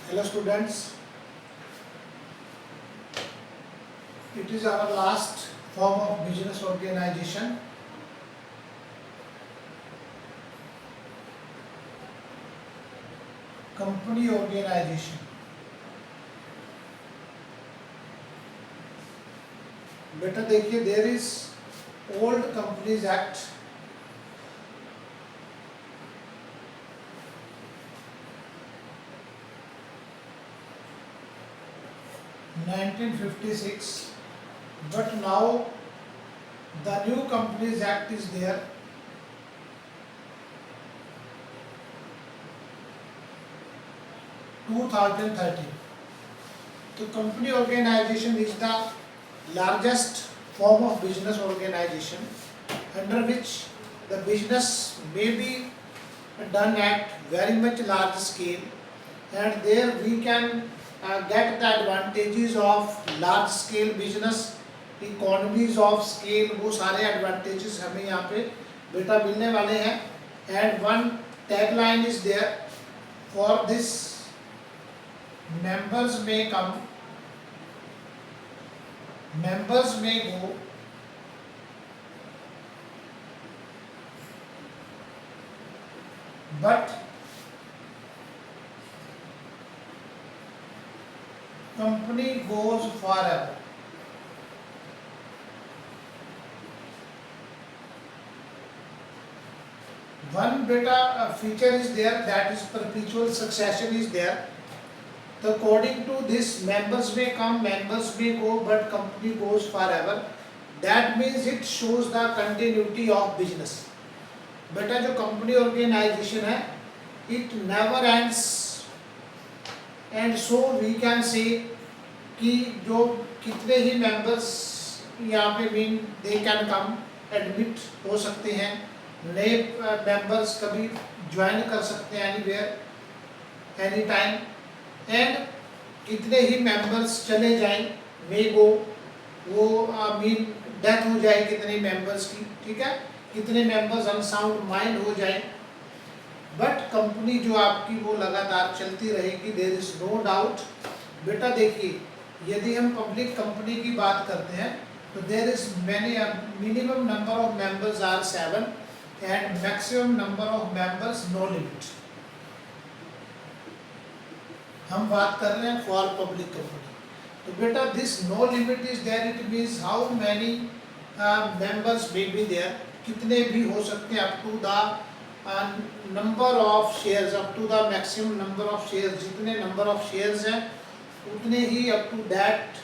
Hello students, it is our last form of business organization. Company organization. बेटा देखिए, there is Old Companies Act 1956, but now the new Companies Act is there. 2013. So company organization is the largest form of business organization under which the business may be done at very much large scale, and there we can get the advantages of large scale business, economies of scale, वो सारे advantages हमें यहाँ पे बेटा मिलने वाले हैं. And one tagline is there for this: members may come, members may go, but company goes forever. One beta feature is there, that is perpetual succession is there. So according to this, members may come, members may go, but company goes forever. That means it shows the continuity of business. बेटा जो company organisation है, it never ends, and so we can say कि जो कितने ही members यहाँ पे mean they can come, admit हो सकते हैं, नए मेंबर्स कभी ज्वाइन कर सकते हैं एनीवेयर एनी टाइम, एंड कितने ही मेंबर्स चले जाएं, मे गो, वो मीन डेथ हो जाए कितने मेंबर्स की, ठीक है, कितने मेंबर्स अनसाउंड माइंड हो जाए, बट कंपनी जो आपकी वो लगातार चलती रहेगी. There is no doubt. बेटा देखिए, यदि हम पब्लिक कंपनी की बात करते हैं तो there is many minimum number of members are 7 and maximum number of members no limit. हम बात कर रहे हैं फॉर पब्लिक कंपनी. तो बेटा this no limit is there, it means how many members may be there, कितने भी हो सकते हैं, up to the number of shares, up to the maximum number of shares, जितने नंबर ऑफ शेयर्स हैं उतने ही up to that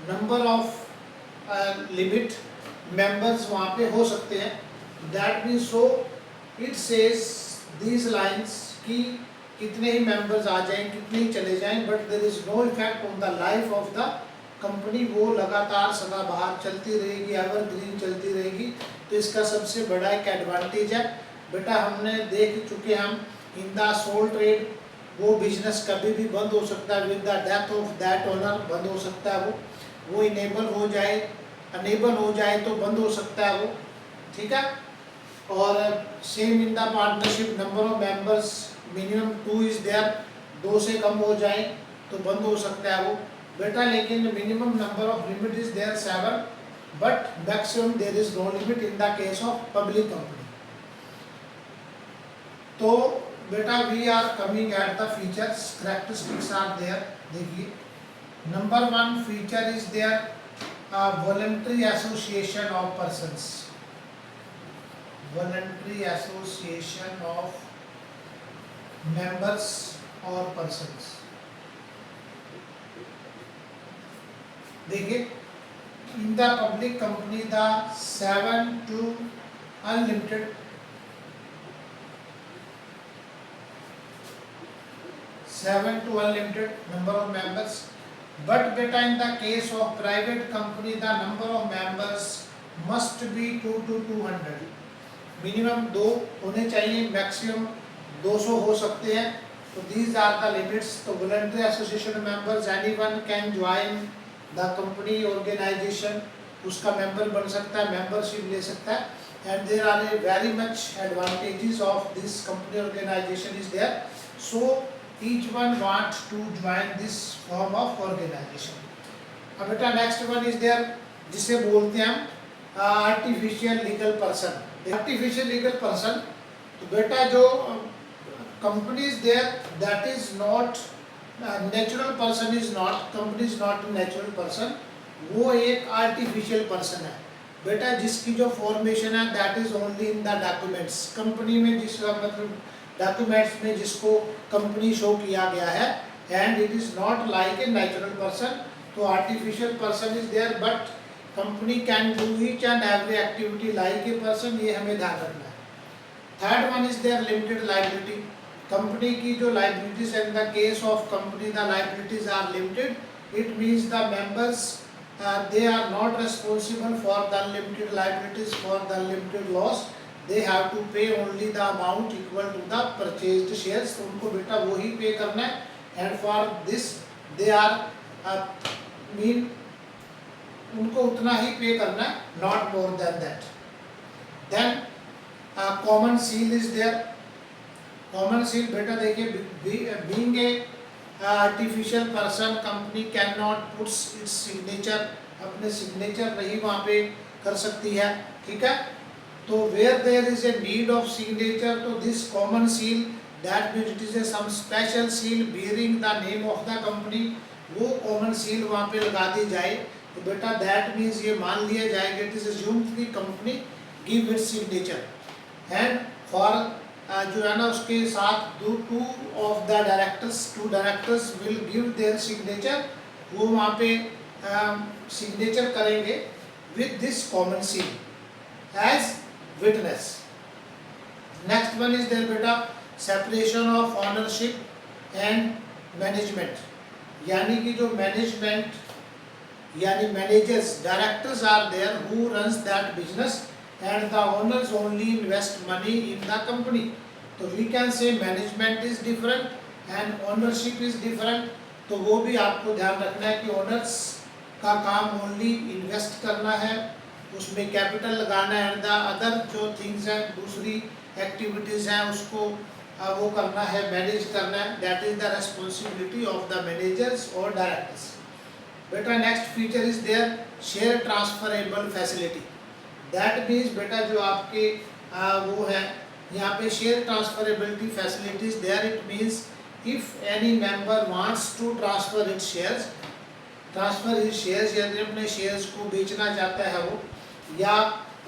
number of limit members वहाँ पे हो सकते हैं. That means so it says these lines कि कितने ही मेंबर्स आ जाएं, कितने ही चले जाएं, but there is no effect on the life of the company. वो लगातार सदाबहार चलती रहेगी, एवरग्रीन चलती रहेगी. तो इसका सबसे बड़ा एक एडवांटेज है. बेटा हमने देख चुके हम इन द सोल ट्रेड, वो बिजनेस कभी भी बंद हो सकता है, with the death of that owner बंद हो सकता है, वो इनेबल हो जाए, अनेबल हो जाए तो बंद हो सकता है वो, ठीक है. और same in the partnership, number of members minimum 2 is there, 2 से कम हो जाए तो बंद हो सकता है वो बेटा. लेकिन minimum number of limit is there 7, but maximum there is no limit in the case of public company. तो बेटा we are coming at the features, characteristics are there. देखिए, number 1 feature is there voluntary association of persons. Voluntary association of members or persons. देखिए, in the public company the 7 to unlimited number of members, but beta in the case of private company the number of members must be 2 to 200. Minimum 2 होने चाहिए, maximum 200 हो सकते हैं. तो these are the limits. तो voluntary association members, anyone can join the company organisation, उसका member बन सकता है, मेंबरशिप ले सकता है. And there are very much advantages of this company organisation is there. So each one wants to join this form of organization. अब बेटा next one is there, जिसे बोलते हैं हम artificial legal person. Artificial legal person, तो बेटा जो company is there that is not natural person, is not company is not natural person, वो एक आर्टिफिशियल पर्सन है बेटा, जिसकी जो फॉर्मेशन है that is only in the documents. Company में जिस मतलब डॉक्यूमेंट्स में जिसको कंपनी शो किया गया है, and it is not like a natural person. तो artificial person is there but company can do each and every activity like a person, ये हमें ध्यान रखना है। Third one is there limited liability. Company की जो लाइबिलिटीज है, in the case of company the liabilities are limited, it means the members they are not responsible for the limited liabilities for the limited loss, they have to pay only the amount equal to the purchased shares। तो उनको बेटा वही पे करना है, and for this they are mean उनको उतना ही पे करना है, not more than that। then common seal is there। common seal बेटा देखिए, being a artificial person company can not puts its signature, अपने सिग्नेचर नहीं वहाँ पे कर सकती है, ठीक है। तो where there is a need of signature, तो this common seal that means it is a some special seal bearing the name of the company, वो कॉमन सील वहाँ पे लगा दी जाए। तो बेटा दैट मीन्स ये मान लिया जाएगा it is assumed the company give its signature, and for जो है ना उसके साथ two of the directors, two directors will give their signature, वो वहाँ पे सिग्नेचर करेंगे with this common seal as witness. Next one is there बेटा separation of ownership and management, यानी कि जो मैनेजमेंट यानी managers directors are there who runs that business and the owners only invest money in the company। तो we can say management is different and ownership is different। तो वो भी आपको ध्यान रखना है कि ओनर्स का काम ओनली इन्वेस्ट करना है, उसमें कैपिटल लगाना है, एंड द अदर जो थिंग्स हैं दूसरी एक्टिविटीज़ हैं उसको वो करना है, मैनेज करना है, that is the responsibility of the managers और डायरेक्टर्स। बेटा next feature is there share transferable facility, that means बेटा जो आपके वो है यहाँ पे share transferability facilities there, it means if any member wants to transfer its shares, transfer is shares, यदि अपने शेयर्स को बेचना चाहता है वो, या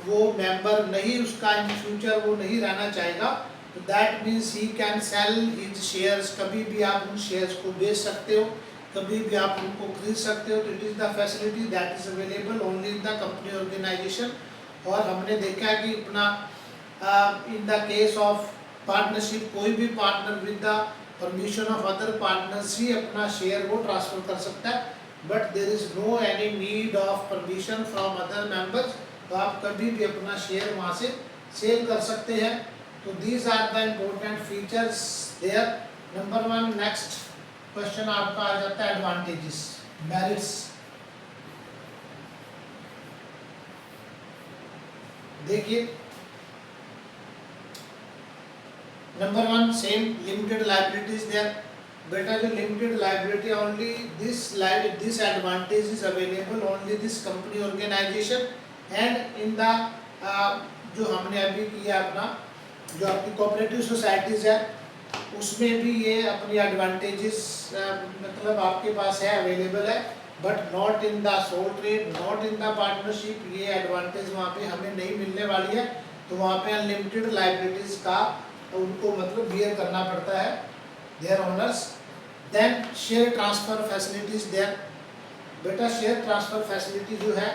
वो मेंबर नहीं उसका इन फ्यूचर वो नहीं रहना चाहेगा, तो that means he can sell his shares, कभी भी आप उन शेयर्स को बेच सकते हो, कभी भी आप उनको खरीद सकते हो। तो it is the facility that is available only in the company organization. और हमने देखा है कि अपना in the case of partnership कोई भी partner with the permission of other partners ही अपना शेयर वो ट्रांसफर कर सकता है, but there is no any need of permission from other members. तो आप कभी भी अपना शेयर वहाँ से सेल कर सकते हैं। तो these are the important features there. Number one next question आपका आ जाता है एडवांटेजेस, मेरिट्स। देखिए number one same limited liabilities there, बेटा जो limited liability only this advantage is available only this company organisation and in the जो हमने अभी किया अपना जो आपकी कोऑपरेटिव सोसाइटीज है उसमें भी ये अपनी एडवांटेजेस मतलब आपके पास है, अवेलेबल है, but not in the sole trade, not in the partnership, ये एडवांटेज वहाँ पे हमें नहीं मिलने वाली है। तो वहाँ पे अनलिमिटेड लाइबिलिटीज का उनको मतलब बियर करना पड़ता है there owners. Then share transfer facilities there, बेटा शेयर ट्रांसफर फैसिलिटी जो है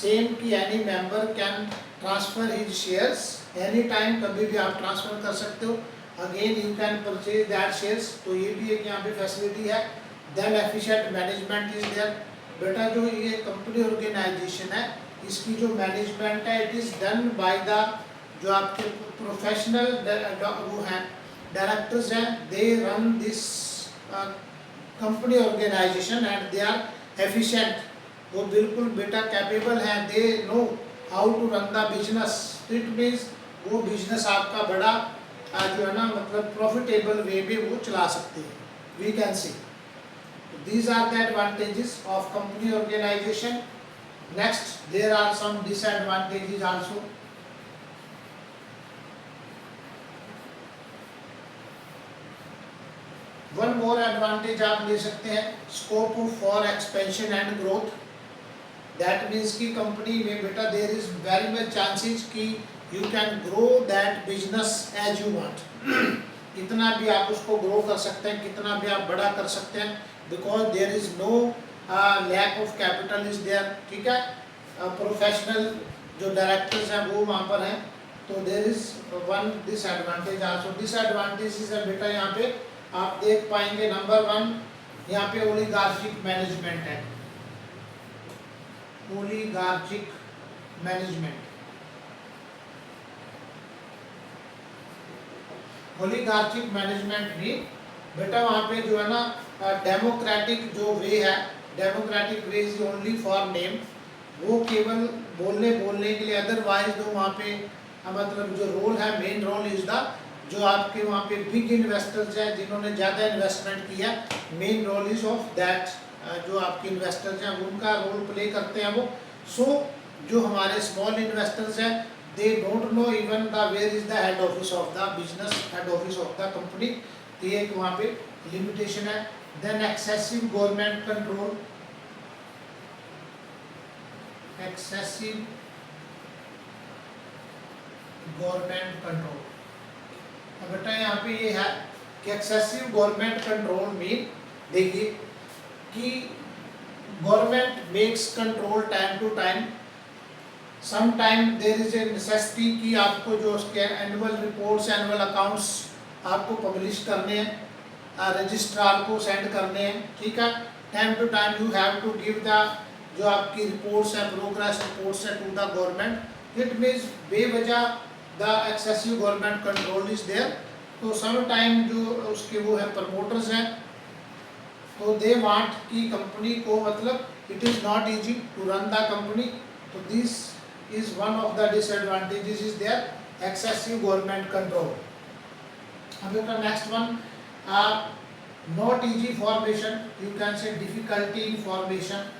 सेम कि any member can transfer his shares any time, कभी भी आप ट्रांसफर कर सकते हो, again you can purchase that shares. तो ये भी एक यहाँ पे फैसिलिटी है। Then efficient management is there, बेटा जो ये कंपनी ऑर्गेनाइजेशन है इसकी जो मैनेजमेंट है it is done by the जो आपके प्रोफेशनल वो हैं डायरेक्टर्स हैं, they run this company organisation and they are efficient, वो बिल्कुल बेटा कैपेबल हैं, they know how to run the business. It means वो बिजनेस आपका बड़ा जो है ना मतलब प्रॉफिटेबल वे में वो चला सकते हैं। we can see. These are the advantages of company organization. Next, there are some disadvantages also. One more advantage आप ले सकते हैं, scope for expansion and growth. That means कि कंपनी में बेटा there is very much chances कि you can grow that business as you want. कितना भी आप उसको grow कर सकते हैं, कितना भी आप बड़ा कर सकते हैं, because there is no lack of capital is there. ठीक है, प्रोफेशनल जो डायरेक्टर्स हैं वो वहाँ पर हैं, तो there is one disadvantage also. Disadvantages है बेटा यहाँ पे आप देख पाएंगे. नंबर 1 यहाँ पे ओलिगार्चिक मैनेजमेंट है. ओलिगार्चिक मैनेजमेंट, ओलिगार्चिक मैनेजमेंट भी बेटा वहाँ पे जो है ना डेमोक्रेटिक जो वे है, democratic way is only for name, वो केवल बोलने के लिए. अदरवाइज तो वहाँ पे मतलब जो रोल है, मेन रोल इज द जो आपके वहाँ पे बिग इन्वेस्टर्स हैं जिन्होंने ज़्यादा इन्वेस्टमेंट किया, main role is of that जो आपके इन्वेस्टर्स हैं उनका रोल प्ले करते हैं वो. सो जो हमारे स्मॉल इन्वेस्टर्स हैं they don't know even the where is the head office of the business, head office of the company. तो ये एक वहाँ पे लिमिटेशन है. Then excessive government control, excessive government control. अब बेटा यहाँ पे ये है कि एक्सेसिव गवर्नमेंट कंट्रोल मीन, देखिए कि government makes control time to time. Some time there is a necessity कि आपको जो उसके एनुअल रिपोर्ट्स, एनुअल अकाउंट्स आपको पब्लिश करने हैं, रजिस्ट्रार को सेंड करने हैं. ठीक है, time to time you have to give the जो आपकी रिपोर्ट्स है, प्रोग्रेस रिपोर्ट्स है to the government. It means बेवजह the excessive government control is there. तो सम टाइम जो उसके वो है प्रमोटर्स हैं, तो दे वांट कि कंपनी को मतलब it is not easy to run the company. So this is one of the disadvantages is there, excessive government control. अब बेटा next one, not easy formation, you can say difficulty in formation,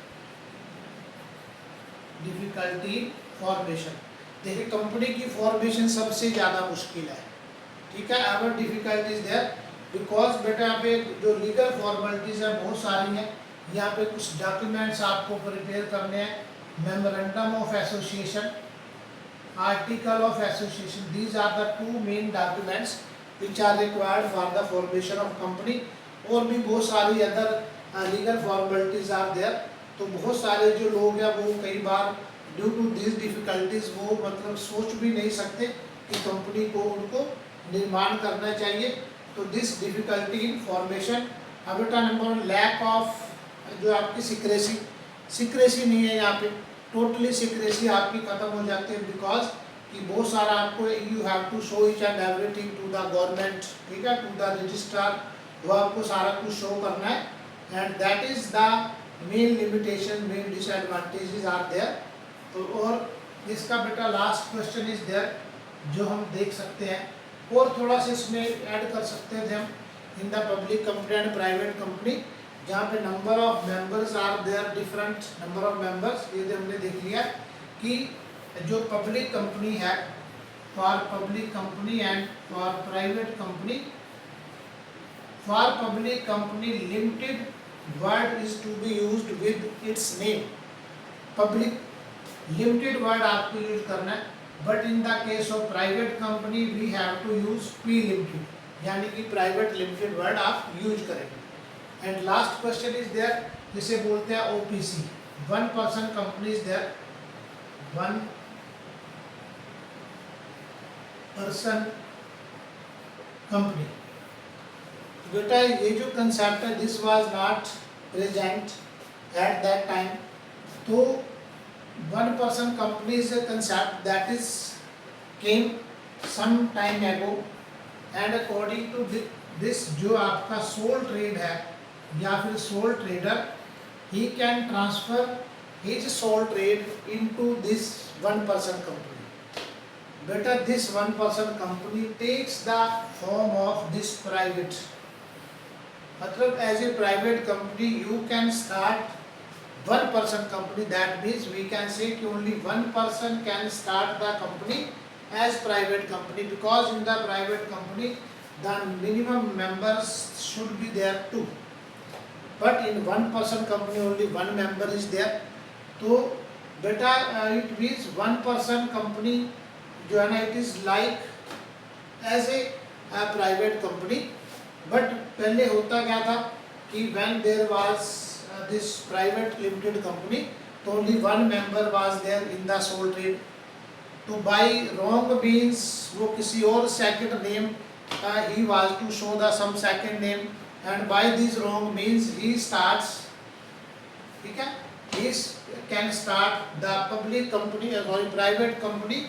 difficulty in formation. देखिए company की formation सबसे ज़्यादा मुश्किल है. ठीक है, अवर डिफिकल्टीज देयर बिकॉज बेटा यहाँ पे जो लीगल फॉर्मेलिटीज़ हैं बहुत सारी हैं. यहाँ पे कुछ डॉक्यूमेंट्स आपको प्रिपेयर करने हैं, memorandum of association, article of association. These are the 2 main documents which are required for the formation of company. और भी बहुत सारी other legal formalities are there. तो बहुत सारे जो लोग हैं वो कई बार ड्यू टू दिस डिफ़िकल्टीज वो मतलब सोच भी नहीं सकते कि कंपनी को उनको निर्माण करना चाहिए. तो दिस डिफ़िकल्टी इन फॉर्मेशन. अब बेटा नंबर लैक ऑफ जो आपकी सिक्रेसी, सिक्रेसी नहीं है यहाँ पे, टोटली सिक्रेसी आपकी ख़त्म हो जाती है बिकॉज कि बहुत सारा आपको you have to show each and everything to the government. ठीक है, टू द रजिस्ट्रार, वो आपको सारा कुछ शो करना है. And that is the main limitation, main disadvantages are there. तो और इसका बेटा लास्ट क्वेश्चन इज देयर जो हम देख सकते हैं, और थोड़ा सा इसमें ऐड कर सकते थे हम, in the public company and private company, जहाँ पे number of members are there, different number of members. ये हमने देख लिया कि जो पब्लिक कंपनी है, for public company and for private company, for public company limited word is to be used with its name. Public limited word आपको use करना है. But in the case of private company we have to use P limited, यानी कि private limited word आप use करेंगे. And last question is there जिसे बोलते हैं OPC, 1 person company is there, 1 person company. बेटा ये जो कंसेप्ट है this was not present at that time. तो 1 person company is a concept that is came some time ago, and according to this जो आपका सोल ट्रेड है या फिर soul trader, he can transfer his sole trade into this 1 person company. Better this 1 person company takes the form of this private मतलब as a private company you can start one person company. That means we can say कि only one person can start the company as private company, because in the private company the minimum members should be there too, but in one person company only one member is there. तो बेटा it means one person company जो है ना it is like as a private company. but पहले होता क्या था कि when there was this private limited company, तो only one member was there in the sole trade. तो by wrong means वो किसी और second name he was to show the some second name, and by this wrong means he starts, ठीक है, he can start the public company or private company,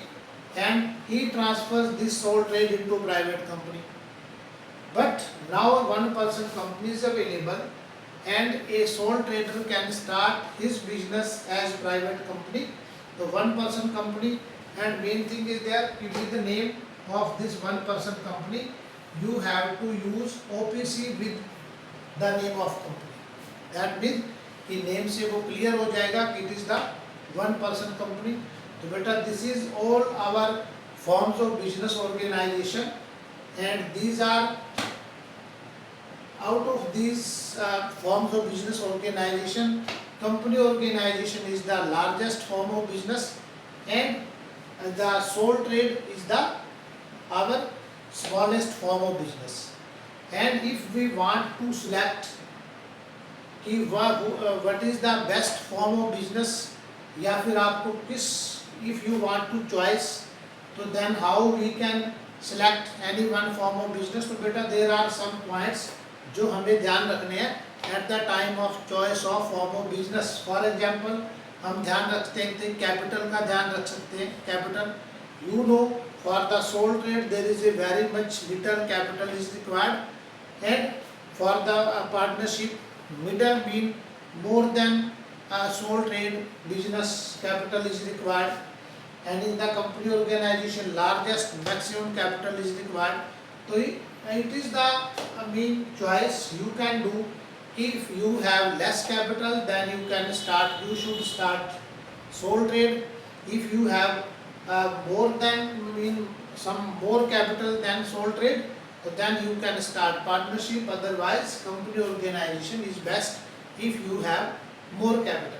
and he transfers this sole trade into private company. But now one person company is available and a sole trader can start his business as private company. So one person company, and main thing is there, with the name of this one person company you have to use OPC with the name of company. That means कि name से वो clear हो जाएगा कि it is the one person company. तो बेटा this is all our forms of business organization, and these are out of these forms of business organization, company organization is the largest form of business, and the sole trade is the our smallest form of business. And if we want to select कि what is the best form of business, या फिर आपको किस, if you want to choice, तो then how we can select any one form of business. तो बेटा there are some points जो हमें ध्यान रखने हैं at the time of choice of form of business. For example हम ध्यान रखते हैं कैपिटल का ध्यान रख सकते हैं. Capital you know for the sole trade there is a very much little capital is required, and for the partnership middle mean more than sole trade business capital is required, and in the company organization largest maximum capital is required. So it is the main choice you can do. If you have less capital then you can start, you should start sole trade. If you have more than some more capital than sole trade, so then you can start partnership. Otherwise company organization is best if you have more capital.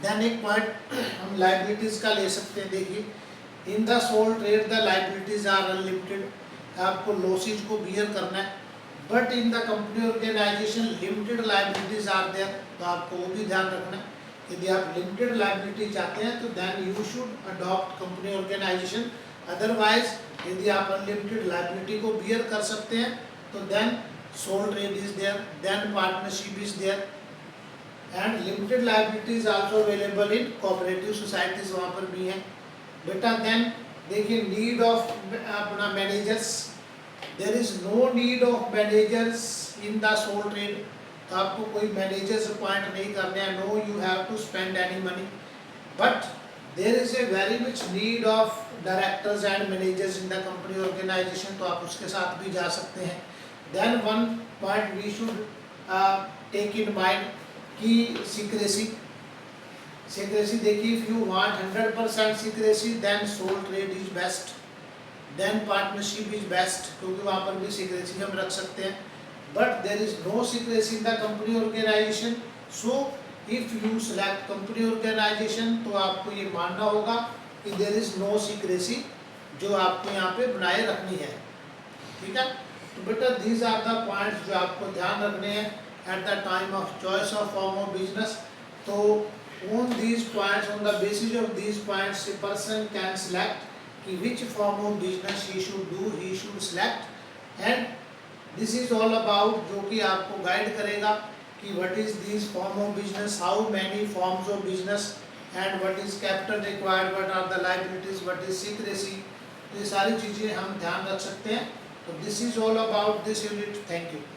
Then एक point हम liabilities का ले सकते हैं. देखिए in the sole trade the liabilities are unlimited, आपको losses को bear करना है. But in the company organisation limited liabilities are there, तो आपको वो भी ध्यान रखना है. यदि आप लिमिटेड लाइबिलिटी चाहते हैं तो then you should adopt company organisation. Otherwise यदि आप अनलिमिटेड लाइबिलिटी को बियर कर सकते हैं तो then sole trade is there, then partnership is there, and limited liability is also available in cooperative societies, वहाँ पर भी हैं बेटा. देन देखिए नीड ऑफ अपना managers, there is no need of managers in the sole trade. तो आपको कोई मैनेजर्स अपॉइंट नहीं करने हैं, no you have to spend any money. But there is a very much need of directors and managers in the company organisation, तो आप उसके साथ भी जा सकते हैं. Then one point we should take in mind कि सीक्रेसी. सीक्रेसी देखिए if you want 100% secrecy then sole trade is best, then partnership is best, क्योंकि वहाँ पर भी सीक्रेसी हम रख सकते हैं. But there is no secrecy in the company organisation. So if you select company organisation तो आपको ये मानना होगा कि देयर इज नो सीक्रेसी जो आपको यहाँ पे बनाए रखनी है. ठीक है, तो बेटा दीज आर द पॉइंट्स जो आपको ध्यान रखने हैं at the time of choice of form of business. So on these points, on the basis of these points, a person can select कि which form of business he should do, he should select. And this is all about जो कि आपको guide करेगा कि what is this form of business, how many forms of business, and what is capital required, what are the liabilities, what is secrecy. तो ये सारी चीज़ें हम ध्यान रख सकते हैं. तो this is all about this unit. Thank you.